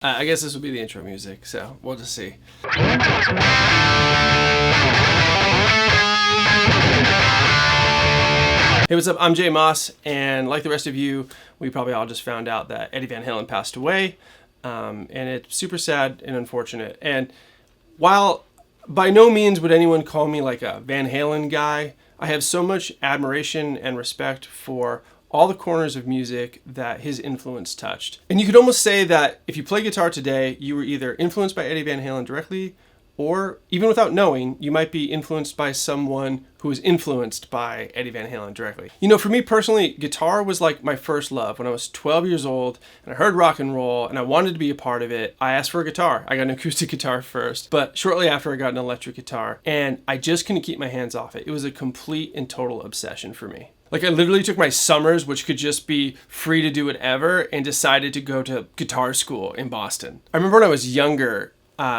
I guess this will be the intro music, so we'll just see. Hey, what's up? I'm Jay Moss, and like the rest of you, we probably all just found out that Eddie Van Halen passed away, and it's super sad and unfortunate. And while by no means would anyone call me like a Van Halen guy, I have so much admiration and respect for all the corners of music that his influence touched. And you could almost say that if you play guitar today, you were either influenced by Eddie Van Halen directly, or even without knowing, you might be influenced by someone who was influenced by Eddie Van Halen directly. You know, for me personally, guitar was like my first love. When I was 12 years old and I heard rock and roll and I wanted to be a part of it, I asked for a guitar. I got an acoustic guitar first, but shortly after I got an electric guitar, and I just couldn't keep my hands off it. It was a complete and total obsession for me. Like, I literally took my summers, which could just be free to do whatever, and decided to go to guitar school in Boston. I remember when I was younger,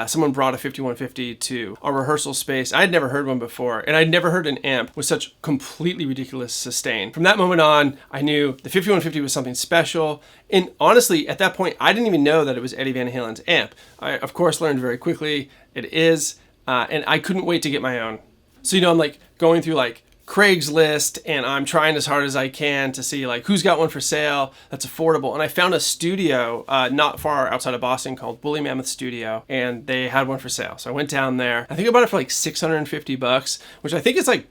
someone brought a 5150 to our rehearsal space. I had never heard one before, and I'd never heard an amp with such completely ridiculous sustain. From that moment on, I knew the 5150 was something special, and honestly, at that point, I didn't even know that it was Eddie Van Halen's amp. I, of course, learned very quickly it is, and I couldn't wait to get my own. So, you know, I'm like going through like Craigslist, and I'm trying as hard as I can to see like who's got one for sale that's affordable. And I found a studio not far outside of Boston called Woolly Mammoth Studio, and they had one for sale. So I went down there. I think I bought it for like $650, which I think is like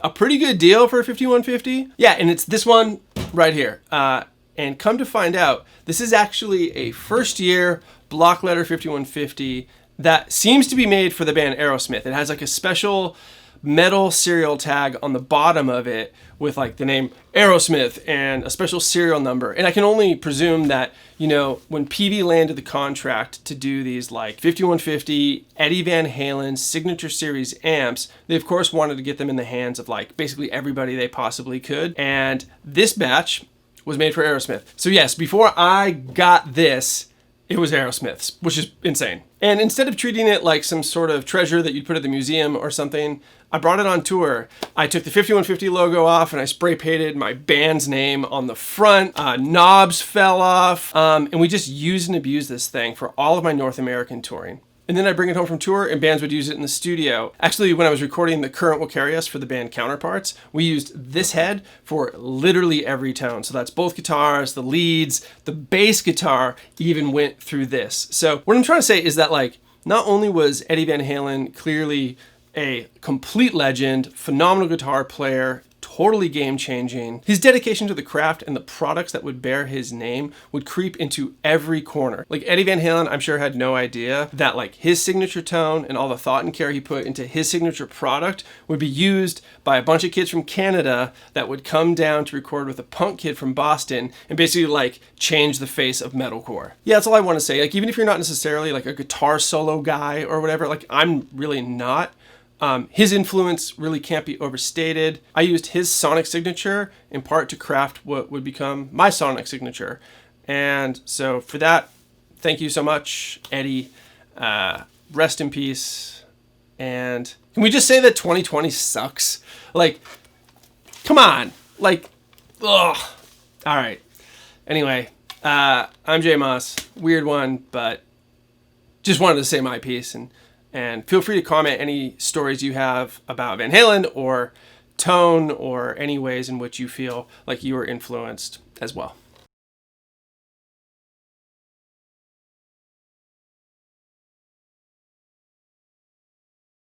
a pretty good deal for a 5150. Yeah, and it's this one right here. And come to find out, this is actually a first year block letter 5150 that seems to be made for the band Aerosmith. It has like a special metal serial tag on the bottom of it with like the name Aerosmith and a special serial number. And I can only presume that, you know, when PV landed the contract to do these like 5150 Eddie Van Halen signature series amps, they of course wanted to get them in the hands of like basically everybody they possibly could. And this batch was made for Aerosmith. So yes, before I got this, it was Aerosmith's, which is insane. And instead of treating it like some sort of treasure that you'd put at the museum or something, I brought it on tour. I took the 5150 logo off and I spray painted my band's name on the front. Knobs fell off. And we just used and abused this thing for all of my North American touring. And then I bring it home from tour and bands would use it in the studio. Actually, when I was recording The Current Will Carry Us for the band Counterparts, we used this head for literally every tone. So that's both guitars, the leads, the bass guitar even went through this. So what I'm trying to say is that like, not only was Eddie Van Halen clearly a complete legend, phenomenal guitar player, totally game-changing, his dedication to the craft and the products that would bear his name would creep into every corner. Like Eddie Van Halen, I'm sure had no idea that like his signature tone and all the thought and care he put into his signature product would be used by a bunch of kids from Canada that would come down to record with a punk kid from Boston and basically like change the face of metalcore. Yeah, that's all I want to say. Like, even if you're not necessarily like a guitar solo guy or whatever, like I'm really not, his influence really can't be overstated. I used his sonic signature in part to craft what would become my sonic signature. And so for that, thank you so much, Eddie. Rest in peace. And can we just say that 2020 sucks? Like, come on. Like, ugh. All right. Anyway, I'm Jay Moss. Weird one, but just wanted to say my piece. And feel free to comment any stories you have about Van Halen or tone or any ways in which you feel like you were influenced as well.